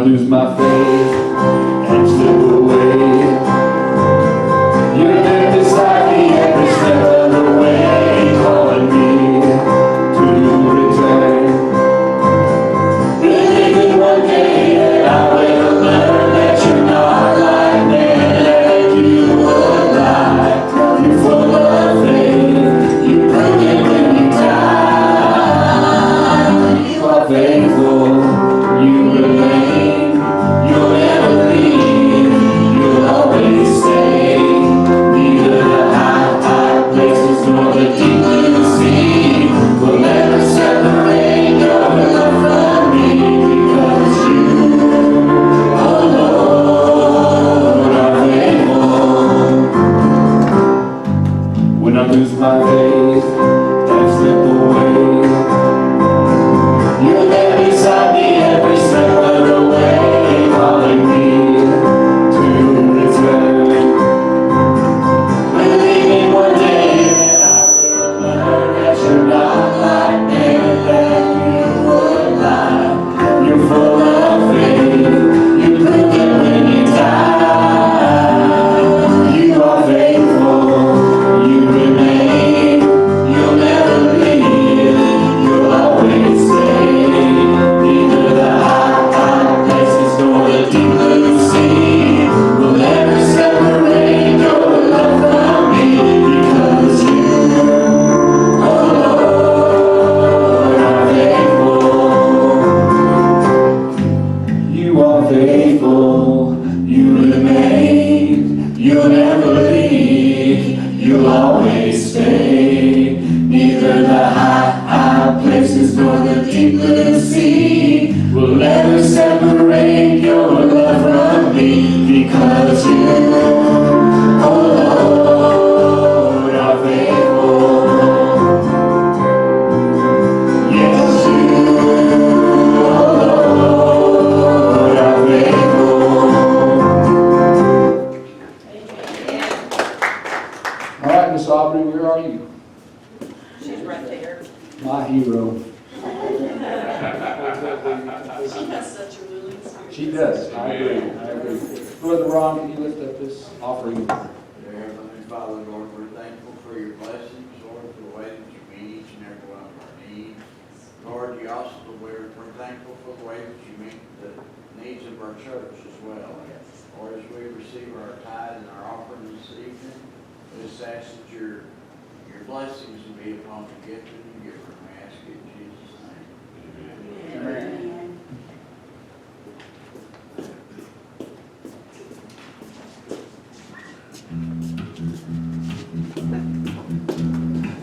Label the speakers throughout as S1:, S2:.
S1: lose my faith and slip away, you're there beside me every step of the way, calling me to return. Believing one day that I will learn that you're not like men, that you would lie. You're full of faith, you prove it when you die. You are faithful, you remain, you'll never leave, you'll always stay. Neither the high places nor the deep blue sea will ever separate your love from me, because you, oh Lord, are faithful. When I lose my faith and slip away, you're there beside me every step of the way, calling me to return. Believing one day that I will learn that you're not like men, that you would lie. You're full of faith, you prove it when you die. You are faithful, you remain, you'll never leave, you'll always stay. Neither the high places nor the deep blue sea will ever separate your love from me, because you, oh Lord, are faithful. You are faithful, you remain, you'll never leave, you'll always stay. Neither the high places nor the deep blue sea will ever separate your love from me, because you, oh Lord, are faithful. Yes, you, oh Lord, are faithful. All right, Miss Aubrey, where are you?
S2: She's right there.
S1: My hero.
S2: She has such a willing spirit.
S1: She does. I agree. Brother Ron, can you lift up this offering?
S3: Dear Heavenly Father, Lord, we're thankful for your blessings, Lord, for the way that you meet each and every one of our needs. Lord, we're thankful for the way that you meet the needs of our church as well. Lord, as we receive our tithe and our offering this evening, we just ask that your blessings will be upon the gift and the giver. We ask it in Jesus' name.
S1: Amen.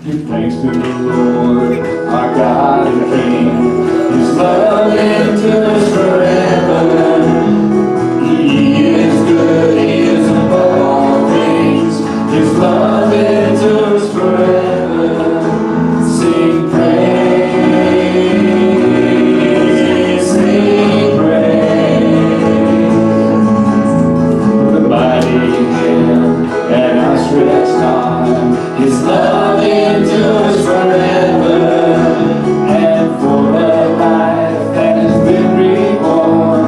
S1: Give thanks to the Lord, our God and King. His love endures forever. He is good, He is above all things. His love endures forever. Sing praise, sing praise. The mighty hand and outstretched arm, His love endures forever. And for a life that has been reborn,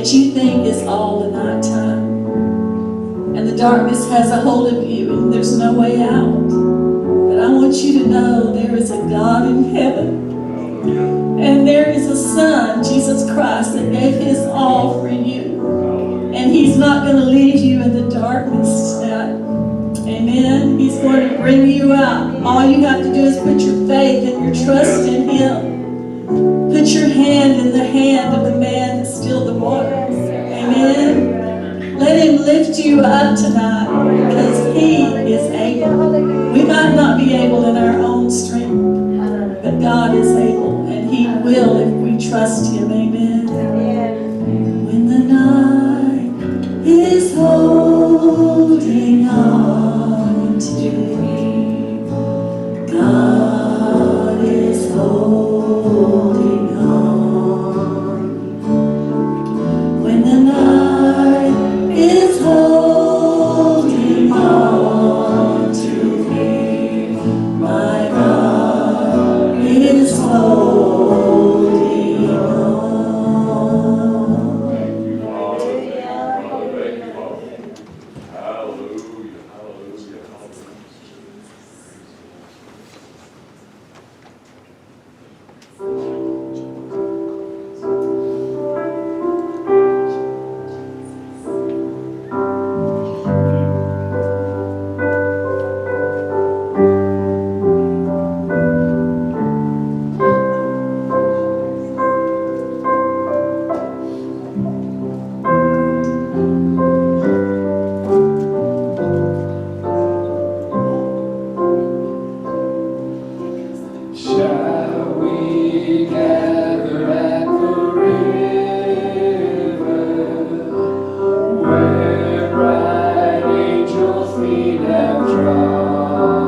S4: that you think is all the nighttime. And the darkness has a hold of you and there's no way out. But I want you to know there is a God in heaven. And there is a Son, Jesus Christ, that gave his all for you. And he's not going to leave you in the darkness tonight. Amen. He's going to bring you out. All you have to do is put your faith and your trust in Him. Put your hand in the hand of the man that stilled the water. Amen. Let Him lift you up tonight because He is able. We might not be able in our own strength, but God is able, and He will if we trust Him. Amen. When the night is holding on to me, God is holding on. When the night is holding on to me, my God is holding on.
S1: Shall we gather at the river, where bright angels' feet have trod,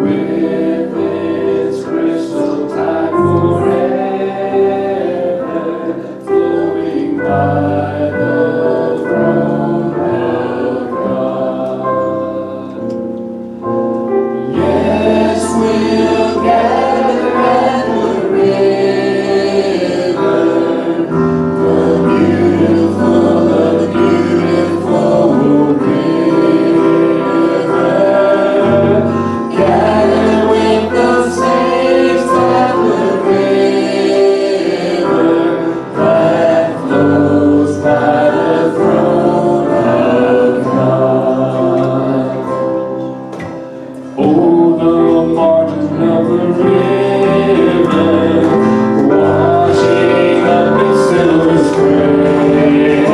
S1: with its crystal tide forever, flowing by the throne of God? Yes, we'll gather at the river, the beautiful river. Gather with the saints at the river that flows by the throne of God. Oh, the margin of the river, washing up its silver spray.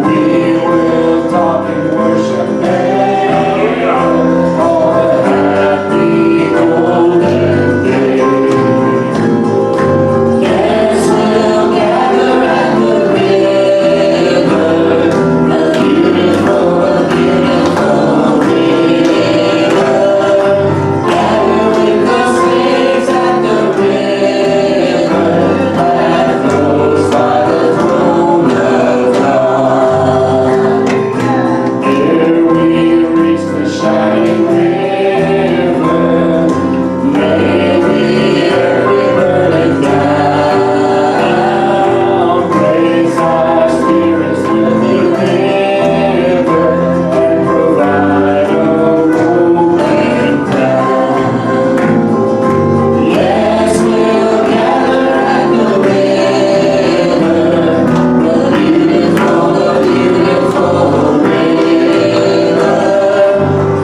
S1: We will talk and worship there all the happy golden day. Yes, we'll gather at the river, the beautiful river. Gather with the saints at the river that flows by the throne of God. Ere we reach the shining river, may we every burden down. Praise our spirits will deliver and provide a golden crown. Yes, we'll gather at the river, the beautiful river.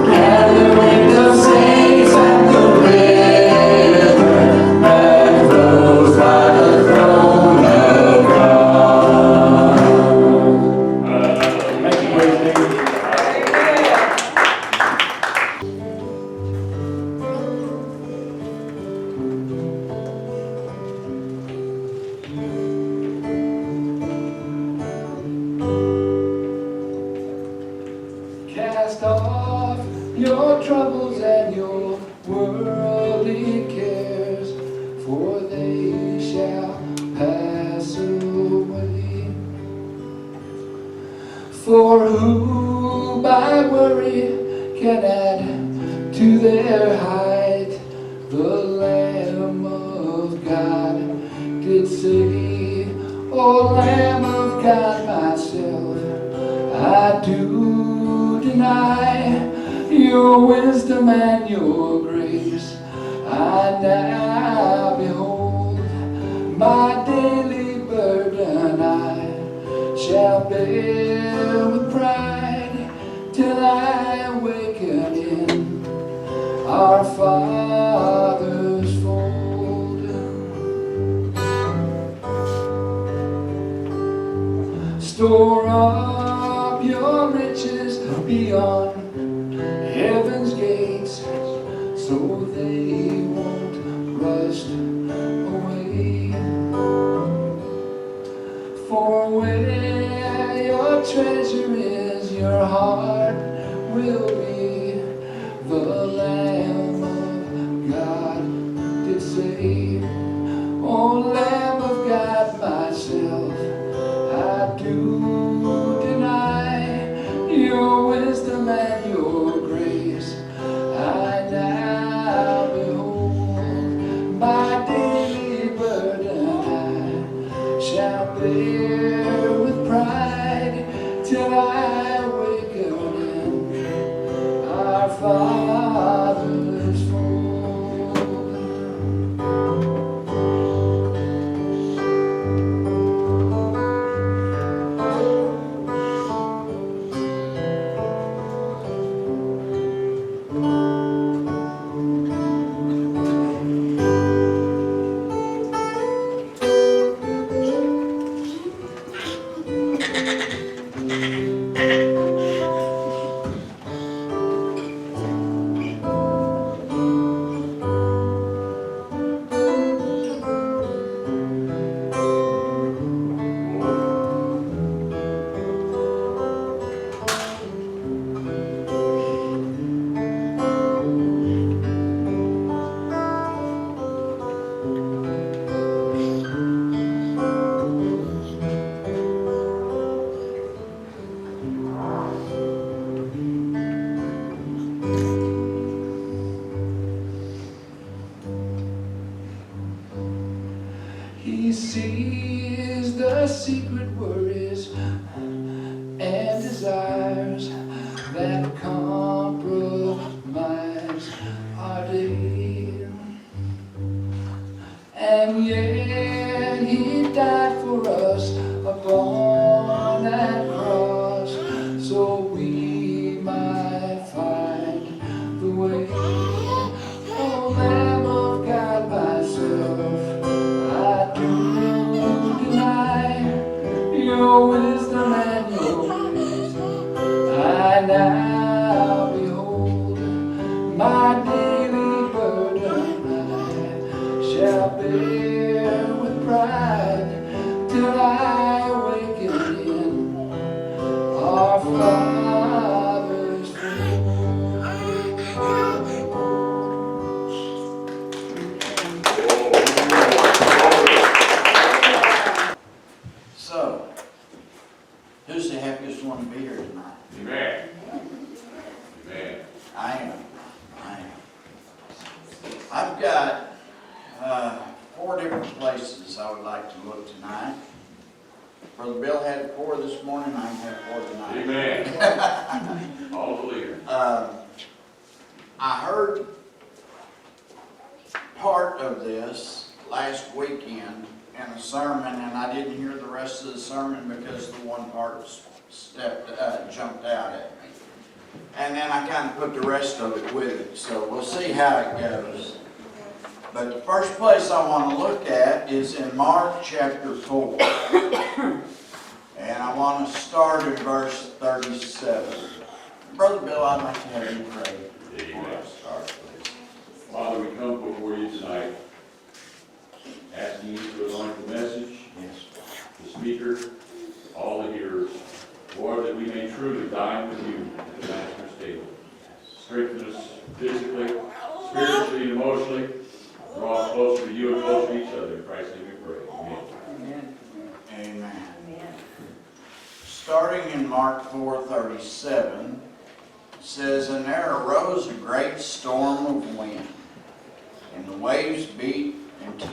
S1: Gather with the saints at the river that flows by the throne of God. Thank you, praise David. Cast off your troubles and your worldly cares, for they shall pass away. For who by worry can add to their height? The Lamb of God did say, O Lamb of God, myself I do deny your wisdom and your grace. I now behold my daily burden I shall bear with pride till I awaken beyond heaven's gates, so they won't rust away. For where your treasure is, your heart will be. The Lamb of God did say, O Lamb of God, myself I do deny. Your wisdom and your grace I now behold. My daily burden I shall bear with pride till I awaken in our Father's fold. He sees the secret worries and desires that compromise our day. And yet He died for us upon that cross, so we might find the way. Oh, Lamb of God, myself I do deny. Your wisdom and your grace I now behold. My daily burden I shall bear with pride till I awaken in our Father's
S3: So, who's the happiest one to be here tonight?
S5: Amen. Amen.
S3: I am. I've got 4 different places I would like to look tonight. Brother Bill had 4 this morning, I have 4 tonight.
S5: Amen. All the leader.
S3: I heard part of this last weekend in a sermon, and I didn't hear the rest of the sermon because the one part jumped out at me. And then I kind of put the rest of it with it, so we'll see how it goes. But the first place I want to look at is in Mark chapter 4. And I want to start in verse 37. Brother Bill, I'd like to have you pray before I start, please.
S5: Father, we come before you tonight, asking you to anoint the message, the speaker, all the hearers, Lord, that we may truly dine with you at the Master's table. Strengthen us physically, spiritually, and emotionally. Draw us closer to you and closer to each other. In Christ's name we pray. Amen.
S3: Amen. Starting in Mark 4:37, says, And there arose a great storm of wind, and the waves beat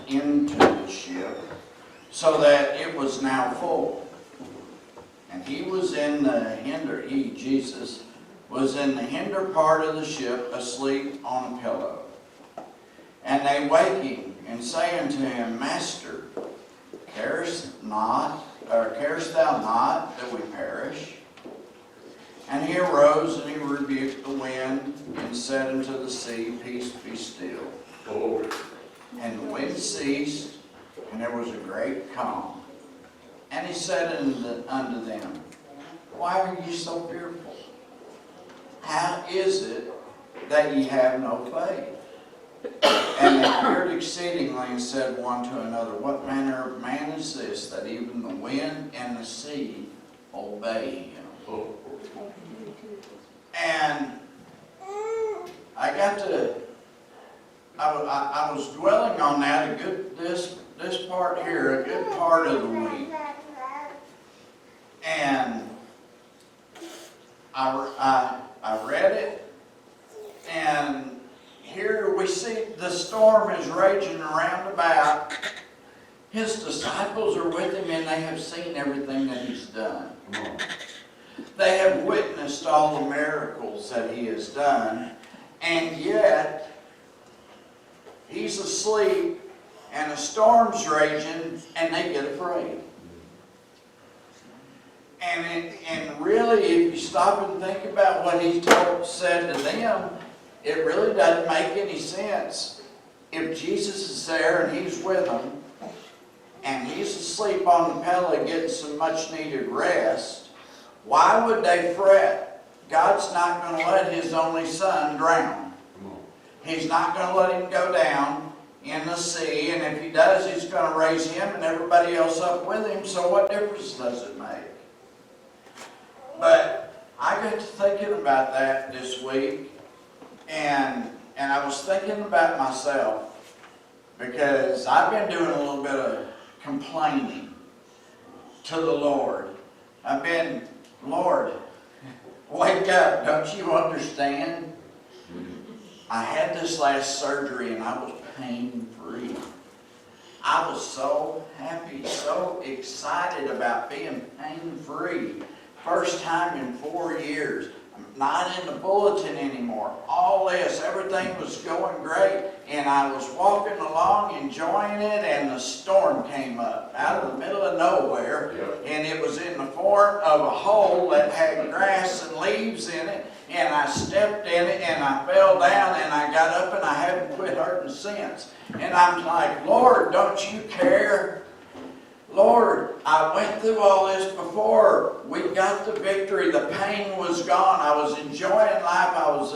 S3: into the ship, so that it was now full. And Jesus, was in the hinder part of the ship, asleep on a pillow. And they wake him, and say unto him, Master, carest thou not that we perish? And he arose, and he rebuked the wind, and said unto the sea, Peace, be still.
S5: Oh,
S3: And the wind ceased, and there was a great calm. And he said unto them, Why are ye so fearful? how is it that ye have no faith? And they feared exceedingly and said one to another, what manner of man is this, that even the wind and the sea obey him? And I was dwelling on that this part here, a good part of the week. And I read it, and here we see the storm is raging around about. His disciples are with him, and they have seen everything that he's done. They have witnessed all the miracles that he has done, and yet he's asleep, and a storm's raging, and they get afraid. And really, if you stop and think about what he said to them, it really doesn't make any sense. If Jesus is there and he's with them, and he's asleep on the pillow getting some much needed rest, why would they fret? God's not going to let his only son drown. He's not going to let him go down in the sea, and if he does, he's going to raise him and everybody else up with him, so what difference does it make? But I got to thinking about that this week, and I was thinking about myself, because I've been doing a little bit of complaining to the Lord. I've been, Lord, wake up, don't you understand? I had this last surgery and I was pain-free. I was so happy, so excited about being pain-free. First time in 4 years. I'm not in the bulletin anymore. All this, everything was going great. And I was walking along, enjoying it, and the storm came up out of the middle of nowhere.
S5: Yep.
S3: And it was in the form of a hole that had grass and leaves in it. And I stepped in it, and I fell down, and I got up, and I haven't quit hurting since. And I'm like, Lord, don't you care? Lord, I went through all this before. We got the victory. The pain was gone. I was enjoying life. I was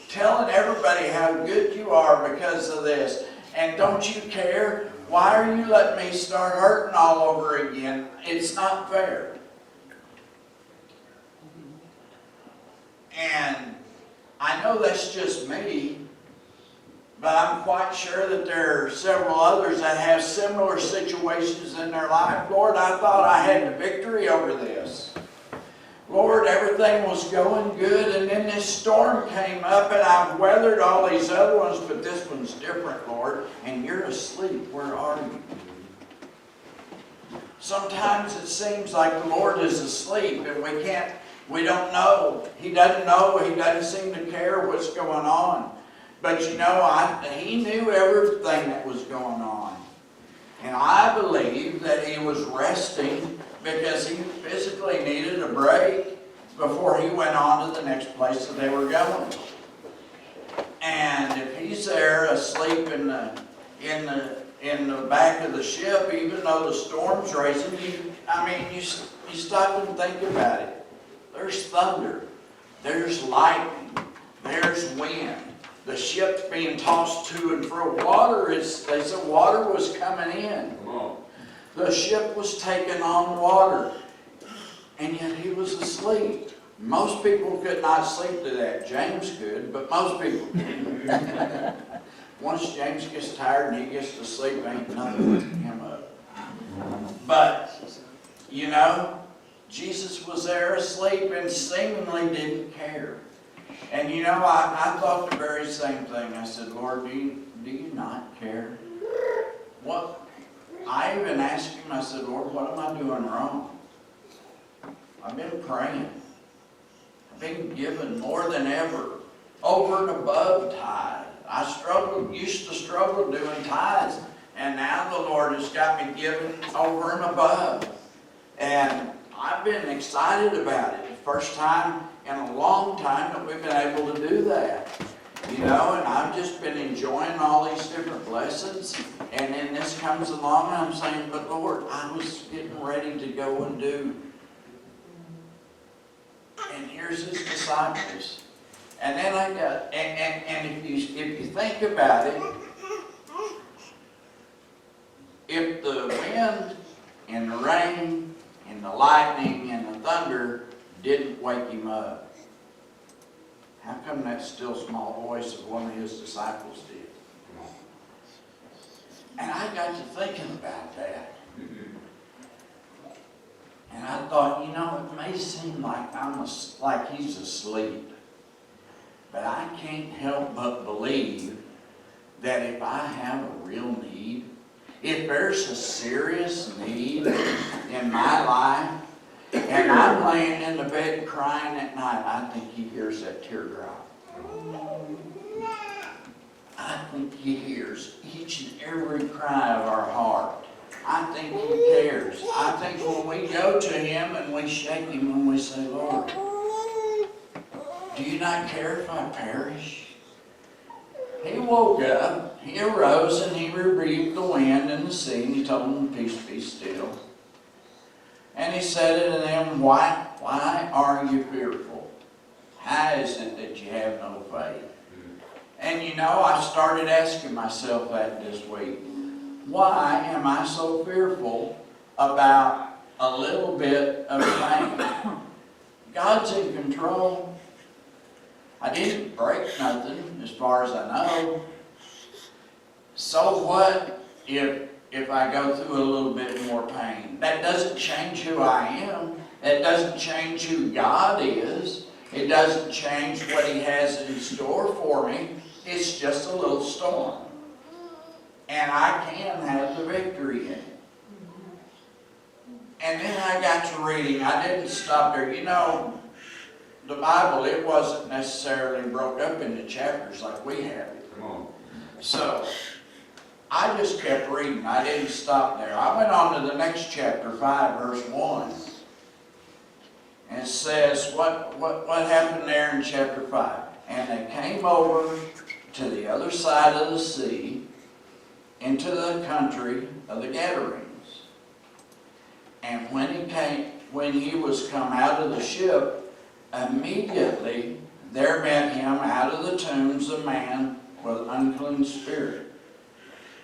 S3: telling everybody how good you are because of this. And don't you care? Why are you letting me start hurting all over again? It's not fair. And I know that's just me, but I'm quite sure that there are several others that have similar situations in their life. Lord, I thought I had the victory over this. Lord, everything was going good, and then this storm came up, and I've weathered all these other ones, but this one's different, Lord, and you're asleep. Where are you? Sometimes it seems like the Lord is asleep, and we don't know. He doesn't know. He doesn't seem to care what's going on. But you know, he knew everything that was going on. And I believe that he was resting because he physically needed a break before he went on to the next place that they were going. And if he's there asleep in the back of the ship, even though the storm's raging, you stop and think about it. There's thunder, there's lightning, there's wind. The ship's being tossed to and fro. They said water was coming in. The ship was taking on water. And yet he was asleep. Most people could not sleep to that. James could, but most people couldn't. Once James gets tired and he gets to sleep, ain't nothing waking him up. But, you know, Jesus was there asleep and seemingly didn't care. And you know, I thought the very same thing. I said, Lord, do you not care? What? I even asked him, I said, Lord, what am I doing wrong? I've been praying. I've been giving more than ever, over and above tithe. I used to struggle doing tithes, and now the Lord has got me giving over and above. And I've been excited about it. The first time in a long time that we've been able to do that. You know, and I've just been enjoying all these different blessings. And then this comes along and I'm saying, but Lord, I was getting ready to go and do and here's his disciples. And then I got, and if you think about it, if the wind and the rain and the lightning and the thunder didn't wake him up, how come that still small voice of one of his disciples did? And I got to thinking about that. And I thought, you know, it may seem like like he's asleep, but I can't help but believe that if I have a real need, if there's a serious need in my life, and I'm laying in the bed crying at night, I think he hears that teardrop. I think he hears each and every cry of our heart. I think he cares. I think when we go to him and we shake him and we say, Lord, do you not care if I perish? He woke up, he arose, and he rebuked the wind and the sea, and he told them, peace, be still. And he said unto them, why are you fearful? How is it that you have no faith? And you know, I started asking myself that this week. Why am I so fearful about a little bit of pain? God's in control. I didn't break nothing as far as I know. So what if I go through a little bit more pain? That doesn't change who I am. It doesn't change who God is. It doesn't change what he has in store for me. It's just a little storm. And I can have the victory in it. And then I got to reading. I didn't stop there. You know, the Bible, it wasn't necessarily broke up into chapters like we have it.
S5: Come on.
S3: So, I just kept reading. I didn't stop there. I went on to the next chapter, 5, verse 1. And it says, what happened there in chapter 5? And they came over to the other side of the sea, into the country of the Gadarenes. And when he was come out of the ship, immediately there met him out of the tombs a man with unclean spirit,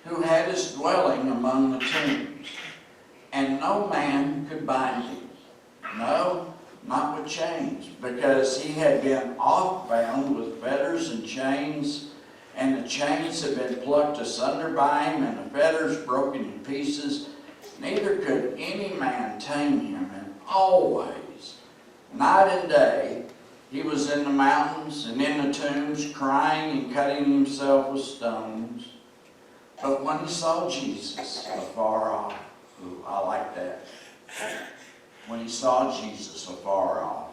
S3: who had his dwelling among the tombs. And no man could bind him. No, not with chains, because he had been off-bound with fetters and chains, and the chains had been plucked asunder by him, and the fetters broken in pieces. Neither could any man tame him, and always, night and day, he was in the mountains and in the tombs, crying and cutting himself with stones. But when he saw Jesus afar off, ooh, I like that. When he saw Jesus afar off,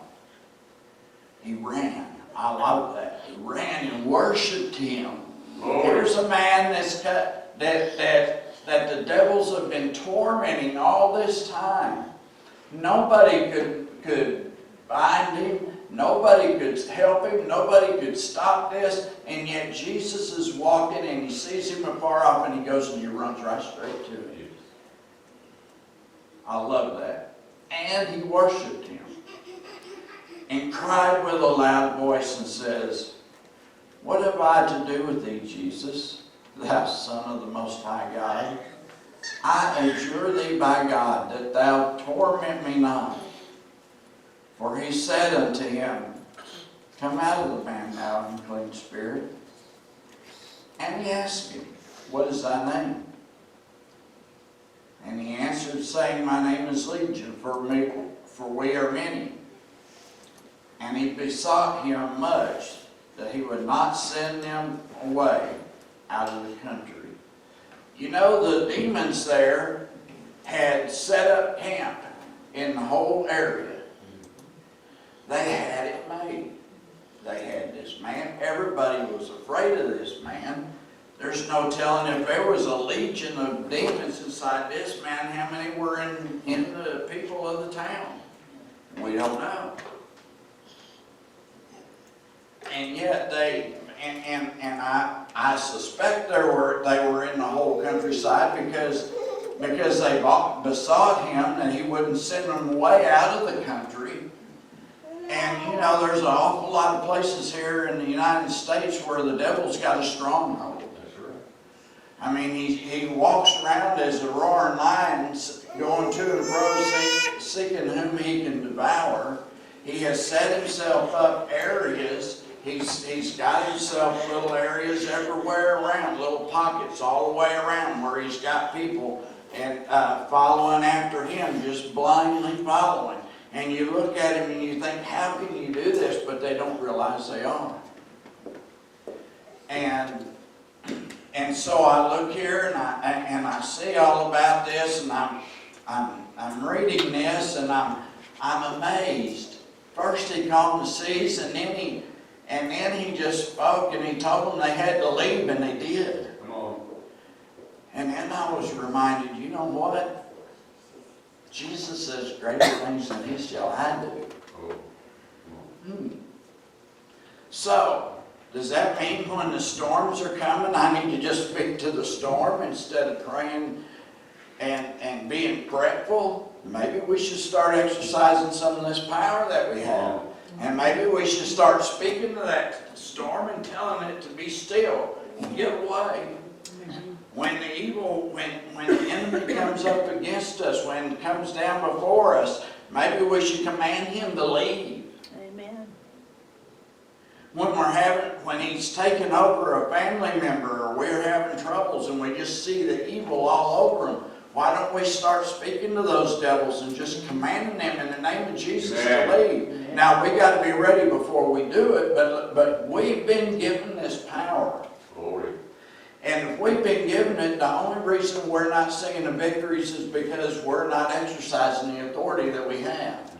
S3: he ran. I love that. He ran and worshipped him. Here's a man that the devils have been tormenting all this time. Nobody could bind him. Nobody could help him. Nobody could stop this. And yet Jesus is walking and he sees him afar off and he goes and he runs right straight to him. I love that. And he worshipped him and cried with a loud voice and says, what have I to do with thee, Jesus, thou Son of the Most High God? I adjure thee by God that thou torment me not. For he said unto him, come out of the man, thou unclean spirit. And he asked him, what is thy name? And he answered, saying, my name is Legion, for we are many. And he besought him much that he would not send them away out of the country. You know, the demons there had set up camp in the whole area. They had it made. They had this man. Everybody was afraid of this man. There's no telling if there was a legion of demons inside this man, how many were in the people of the town. We don't know. And yet I suspect they were in the whole countryside because they besought him that he wouldn't send them away out of the country. And And you know, there's an awful lot of places here in the United States where the devil's got a stronghold.
S5: That's right.
S3: I mean, he walks around as a roaring lion, going to and fro, seeking whom he can devour. He has set himself up areas. He's got himself little areas everywhere around, little pockets all the way around where he's got people and following after him, just blindly following. And you look at him and you think, how can you do this? But they don't realize they are. And so I look here and I see all about this, and I'm reading this, and I'm amazed. First he calmed the seas, and then he just spoke, and he told them they had to leave, and they did.
S5: Come on.
S3: And then I was reminded, you know what? Jesus says greater things than he shall I do.
S5: Oh.
S3: So, does that mean when the storms are coming, I need to just speak to the storm instead of praying and being fretful? Maybe we should start exercising some of this power that we have. And maybe we should start speaking to that storm and telling it to be still and get away. When the enemy comes up against us, when it comes down before us, maybe we should command him to leave.
S4: Amen.
S3: When he's taken over a family member, or we're having troubles and we just see the evil all over them, why don't we start speaking to those devils and just commanding them in the name of Jesus to leave? Now, we got to be ready before we do it, but we've been given this power.
S5: Glory.
S3: And if we've been given it, the only reason we're not seeing the victories is because we're not exercising the authority that we have.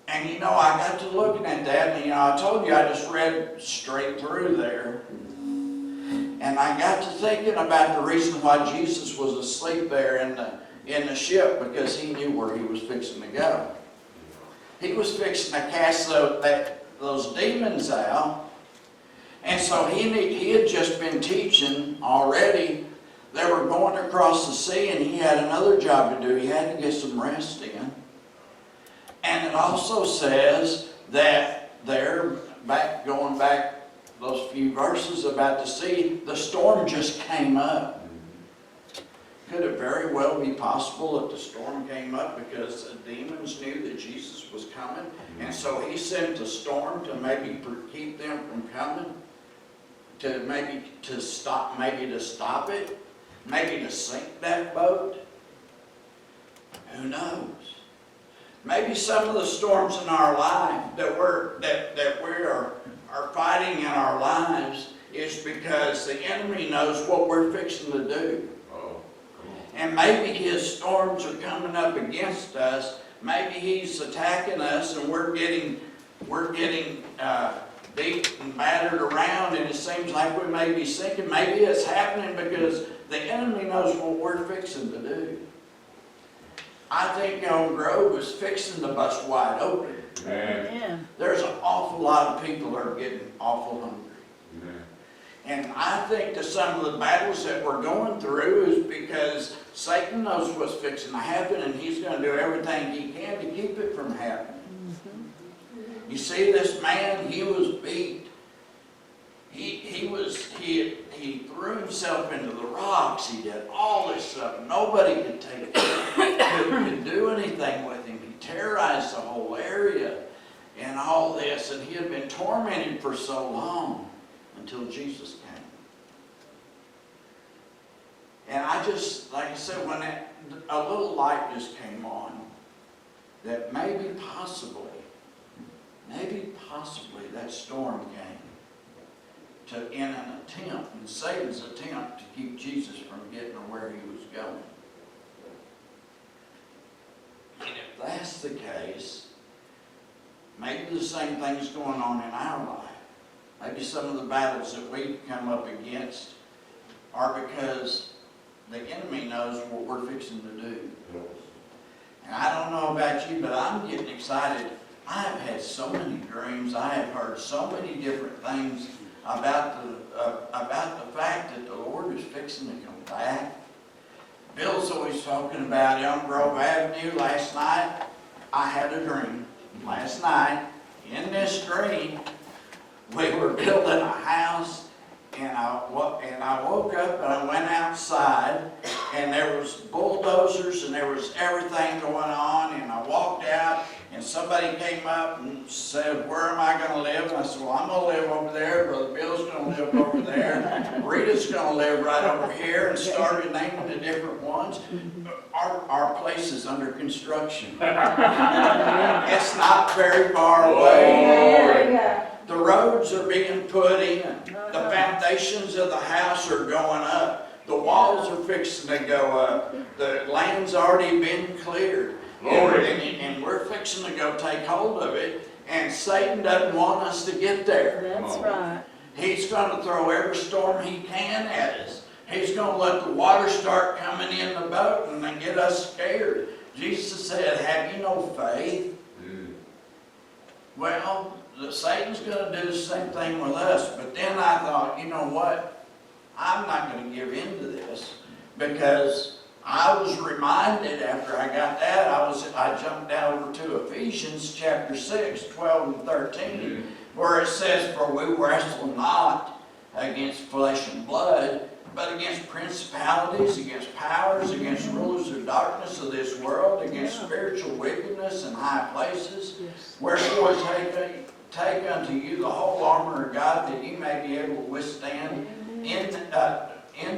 S3: And you know, I got to looking at that, and you know, I told you I just read straight through there. And I got to thinking about the reason why Jesus was asleep there in the ship, because he knew where he was fixing to go. He was fixing to cast those demons out. And so he had just been teaching already. They were going across the sea, and he had another job to do. He had to get some rest in. And it also says that going back those few verses about the sea, the storm just came up. Could it very well be possible that the storm came up because the demons knew that Jesus was coming? And so he sent the storm to maybe keep them from coming? To stop it? Maybe to sink that boat? Who knows? Maybe some of the storms in our life that we are fighting in our lives is because the enemy knows what we're fixing to do. And maybe his storms are coming up against us. Maybe he's attacking us, and we're getting beat and battered around, and it seems like we may be sinking. Maybe it's happening because the enemy knows what we're fixing to do. I think Elm Grove is fixing to bust wide open.
S5: Amen.
S3: There's an awful lot of people that are getting awful hungry.
S5: Amen.
S3: And I think that some of the battles that we're going through is because Satan knows what's fixing to happen, and he's going to do everything he can to keep it from happening. You see, this man, he was beat. He threw himself into the rocks. He did all this stuff. Nobody could could do anything with him. He terrorized the whole area and all this, and he had been tormented for so long until Jesus came. And I just, like I said, when a little light just came on, that maybe possibly that storm came in an attempt, in Satan's attempt to keep Jesus from getting to where he was going. And if that's the case, maybe the same thing's going on in our life. Maybe some of the battles that we come up against are because the enemy knows what we're fixing to do. And I don't know about you, but I'm getting excited. I have had so many dreams. I have heard so many different things about the fact that the Lord is fixing to come back. Bill's always talking about Elm Grove Avenue. Last night, I had a dream. last night, in this dream, we were building a house, and I woke up and I went outside, and there was bulldozers and there was everything going on, and I walked out, and somebody came up and said, "Where am I going to live?" And I said, "Well, I'm going to live over there. Brother Bill's going to live over there. Rita's going to live right over here," and started naming the different ones. Our place is under construction. It's not very far away. The roads are being put in. The foundations of the house are going up. The walls are fixing to go up. The land's already been cleared. And we're fixing to go take hold of it. And Satan doesn't want us to get there.
S4: That's right.
S3: He's going to throw every storm he can at us. He's going to let the water start coming in the boat and then get us scared. Jesus said, "Have you no faith?" Well, Satan's going to do the same thing with us. But then I thought, you know what? I'm not going to give in to this, because I was reminded after I got that, I jumped down over to Ephesians chapter 6, 12 and 13, where it says, "For we wrestle not against flesh and blood, but against principalities, against powers, against rulers of darkness of this world, against spiritual wickedness in high places. Wherefore take unto you the whole armor of God, that ye may be able to withstand in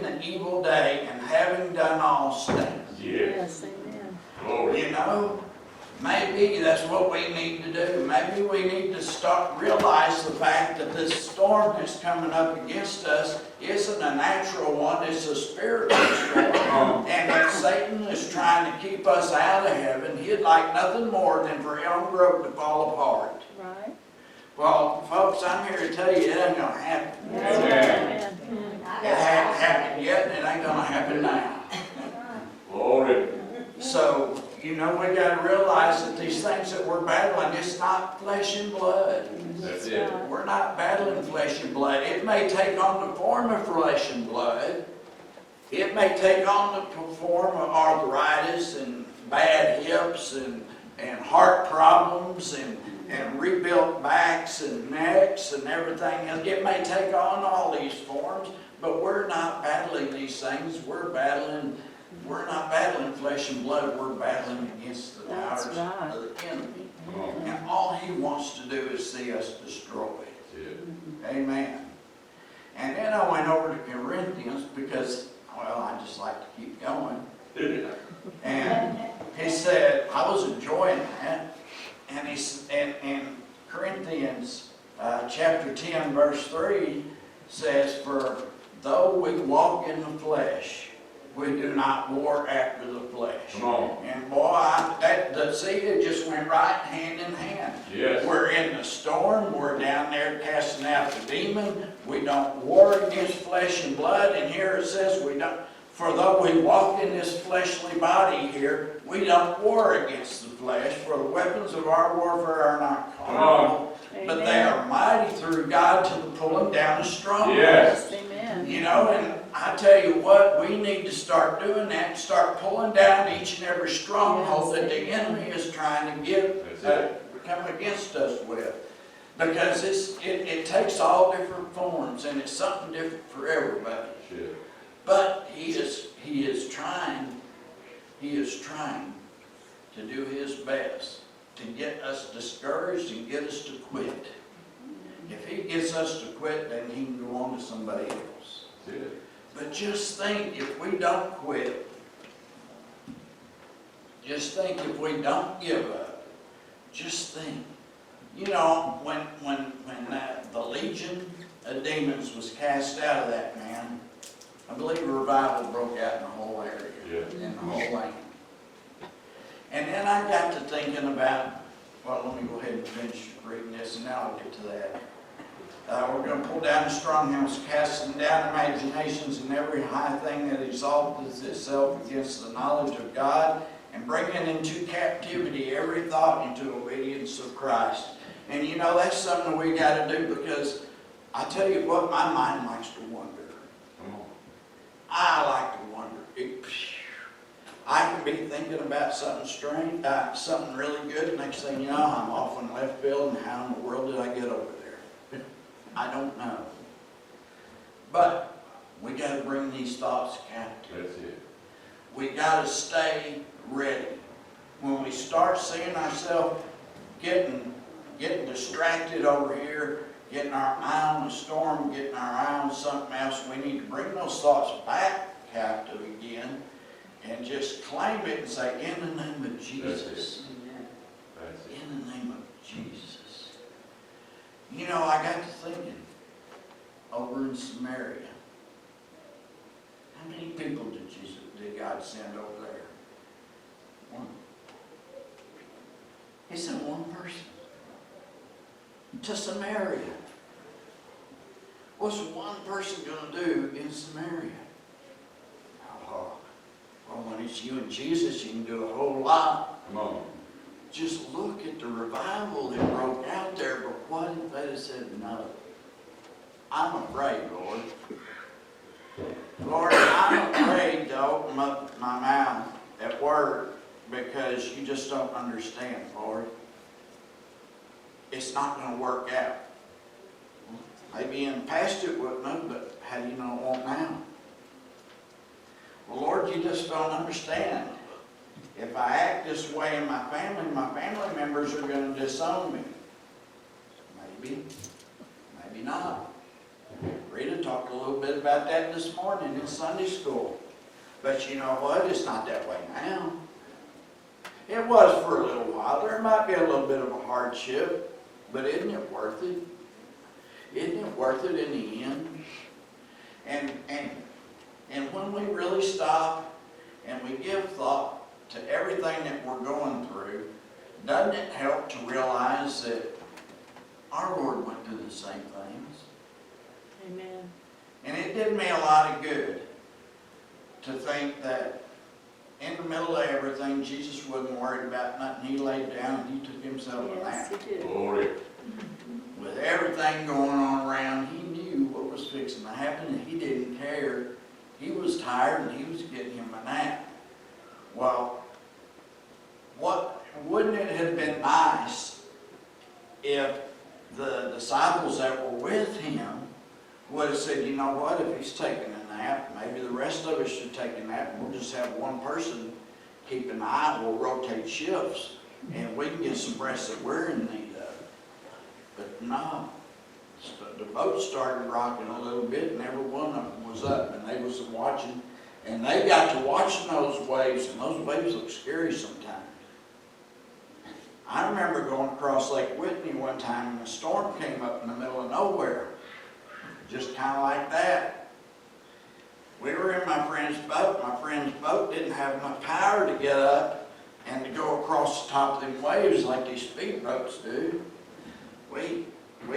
S3: the evil day, and having done all stand."
S4: Yes, amen.
S3: You know, maybe that's what we need to do. Maybe we need to realize the fact that this storm that's coming up against us isn't a natural one, it's a spiritual storm. And that Satan is trying to keep us out of heaven. He'd like nothing more than for Elm Grove to fall apart.
S4: Right.
S3: Well, folks, I'm here to tell you it ain't going to happen.
S4: Amen.
S3: It hasn't happened yet, and it ain't going to happen now.
S5: Glory.
S3: So, you know, we got to realize that these things that we're battling, it's not flesh and blood.
S5: That's it.
S3: We're not battling flesh and blood. It may take on the form of flesh and blood. It may take on the form of arthritis and bad hips and heart problems and rebuilt backs and necks and everything else. It may take on all these forms, but we're not battling these things. We're not battling flesh and blood. We're battling against the powers of the enemy. And all he wants to do is see us destroyed. Amen. And then I went over to Corinthians because, well, I just like to keep going. And he said, I was enjoying that. And in Corinthians chapter 10, verse 3 says, "For though we walk in the flesh, we do not war after the flesh."
S5: Come on.
S3: And boy, it just went right hand in hand.
S5: Yes.
S3: We're in the storm. We're down there casting out the demon. We don't war against flesh and blood. And here it says we don't. For though we walk in this fleshly body here, we don't war against the flesh. For the weapons of our warfare are not carnal, but they are mighty through God to the pulling down of strongholds.
S5: Yes.
S4: Amen.
S3: You know, and I tell you what, we need to start doing that, start pulling down each and every stronghold that the enemy is trying to come against us with. Because it takes all different forms, and it's something different for everybody.
S5: Shit.
S3: But he is trying to do his best to get us discouraged and get us to quit. If he gets us to quit, then he can go on to somebody else. But just think, if we don't quit, just think if we don't give up, just think. You know, when the legion of demons was cast out of that man, I believe a revival broke out in the whole area, in the whole land. And then I got to thinking about, well, let me go ahead and finish reading this, and now I'll get to that. We're going to pull down the strongholds, casting down imaginations and every high thing that exalts itself against the knowledge of God, and bringing into captivity every thought into obedience of Christ. And you know, that's something we got to do, because I tell you what, my mind likes to wonder. I like to wonder. I can be thinking thinking about something strange, something really good. Next thing you know, I'm off in left field, and how in the world did I get over there? I don't know. But we got to bring these thoughts captive.
S5: That's it.
S3: We got to stay ready. When we start seeing ourselves getting distracted over here, getting our eye on the storm, getting our eye on something else, we need to bring those thoughts back captive again and just claim it and say, in the name of Jesus.
S5: That's it.
S3: In the name of Jesus. You know, I got to thinking, over in Samaria, how many people did God send over there? One. He sent one person to Samaria. What's one person going to do in Samaria? Oh, well, when it's you and Jesus, you can do a whole lot.
S5: Come on.
S3: Just look at the revival that broke out there, but what if they'd have said no? I'm afraid, Lord. Lord, I'm afraid to open up my mouth at work because you just don't understand, Lord. It's not going to work out. Maybe in the past it wouldn't have, but how do you know it won't now? Well, Lord, you just don't understand. If I act this way in my family members are going to disown me. Maybe, maybe not. Rita talked a little bit about that this morning in Sunday school. But you know what? It's not that way now. It was for a little while. There might be a little bit of a hardship, but isn't it worth it? Isn't it worth it in the end? And when we really stop and we give thought to everything that we're going through, doesn't it help to realize that our Lord went through the same things?
S2: Amen.
S3: And it did me a lot of good to think that in the middle of everything, Jesus wasn't worried about nothing. He laid down and he took himself a
S2: Yes,
S3: nap.
S2: he did.
S5: Glory.
S3: With everything going on around, he knew what was fixing to happen and he didn't care. He was tired and he was getting him a nap. Well, wouldn't it have been nice if the disciples that were with him would have said, you know what, if he's taking a nap, maybe the rest of us should take a nap and we'll just have one person keep an eye, we'll rotate shifts and we can get some rest that we're in need of. But no, the boat started rocking a little bit and every one of them was up and they was watching and they got to watching those waves and those waves look scary sometimes. I remember going across Lake Whitney one time and a storm came up in the middle of nowhere. Just kind of like that. We were in my friend's boat. My friend's boat didn't have enough power to get up and to go across the top of them waves like these speed boats do. We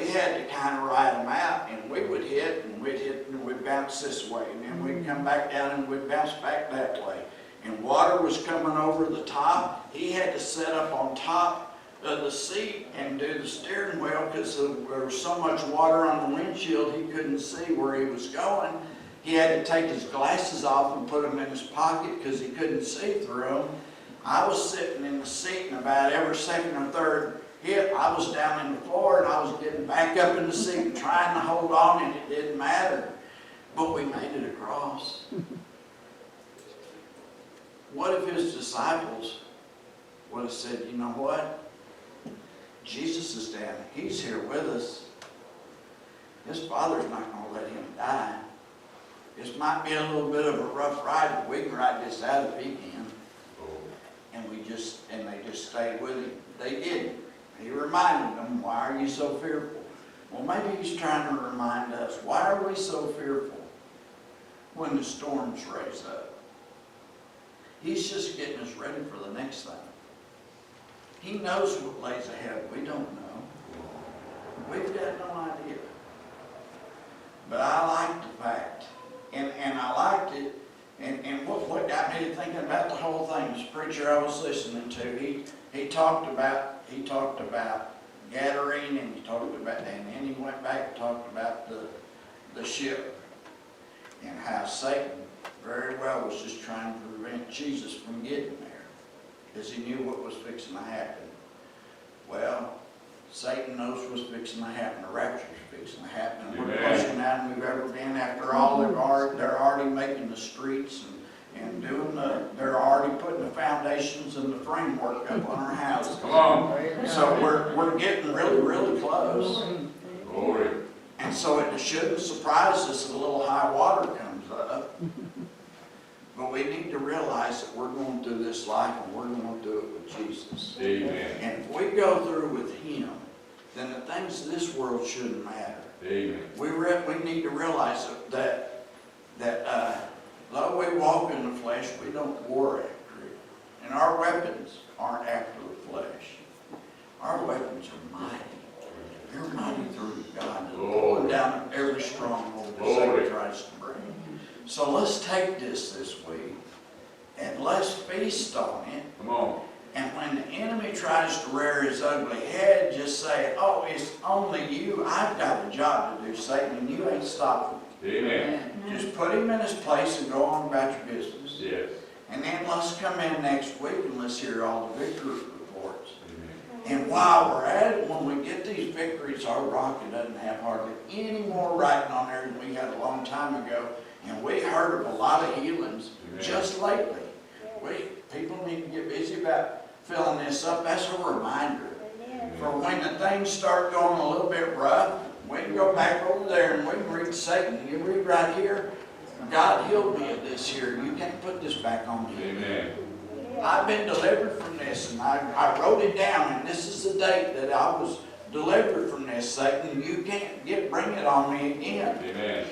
S3: had to kind of ride them out, and we would hit, and we'd bounce this way, and then we'd come back down, and we'd bounce back that way. And water was coming over the top. He had to set up on top of the seat and do the steering wheel because there was so much water on the windshield he couldn't see where he was going. He had to take his glasses off and put them in his pocket because he couldn't see through them. I was sitting in the seat, and about every second or third hit, I was down in the floor and I was getting back up in the seat and trying to hold on, and it didn't matter. But we made it across. What if his disciples would have said, you know what? Jesus is down. He's here with us. His Father's not going to let him die. This might be a little bit of a rough ride, but we can ride this out if he can. And they just stayed with him. They didn't. He reminded them, why are you so fearful? Well, maybe he's trying to remind us, why are we so fearful when the storms raise up? He's just getting us ready for the next thing. He knows what lays ahead. We don't know. We've got no idea. But I liked the fact, and I liked it, and what got me to thinking about the whole thing, this preacher I was listening to, he talked about Gadarene, and and then he went back and talked about the ship, and how Satan very well was just trying to prevent Jesus from getting there. because he knew what was fixing to happen. Well, Satan knows what's fixing to happen. The rapture's fixing to happen. And we're
S5: Amen.
S3: closer now than we've ever been. After all, they're already making the streets and doing they're already putting the foundations and the framework up on our houses.
S5: Come on.
S3: So we're getting really, really close.
S5: Glory.
S3: And so it shouldn't surprise us that a little high water comes up. But we need to realize that we're going through this life and we're going to do it with Jesus.
S5: Amen.
S3: And if we go through with Him, then the things of this world shouldn't matter.
S5: Amen.
S3: We need to realize that though we walk in the flesh, we don't war after it. And our weapons aren't after the flesh. Our weapons are mighty. They're mighty through God to pull down every stronghold that Satan tries to bring. So let's take this week and let's feast on it.
S5: Come on.
S3: And when the enemy tries to rear his ugly head, just say, oh, it's only you. I've got a job to do, Satan, and you ain't stopping me.
S5: Amen.
S3: Just put him in his place and go on about your business.
S5: Yes.
S3: And then let's come in next week and let's hear all the victory reports.
S5: Amen.
S3: And while we're at it, when we get these victories, our rocket doesn't have hardly any more writing on there than we had a long time ago. And we heard of a lot of healings just lately. People need to get busy about filling this up. That's a reminder. For when the things start going a little bit rough, we can go back over there and we can read Satan. You read right here, God healed me of this here. You can't put this back on me.
S5: Amen.
S3: I've been delivered from this, and I wrote it down, and this is the date that I was delivered from this, Satan. You can't bring it on me again.
S5: Amen.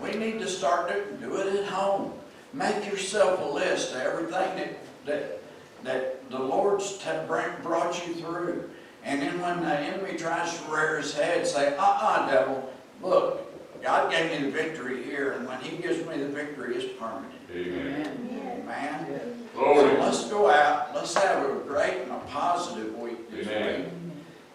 S3: We need to start do it at home. Make yourself a list of everything that the Lord's brought you through. And then when the enemy tries to rear his head, say, devil, look, God gave me the victory here, and when He gives me the victory, it's permanent.
S5: Amen.
S3: Amen.
S5: Glory.
S3: So let's go out. Let's have a great and a positive week this
S5: Amen.
S3: week.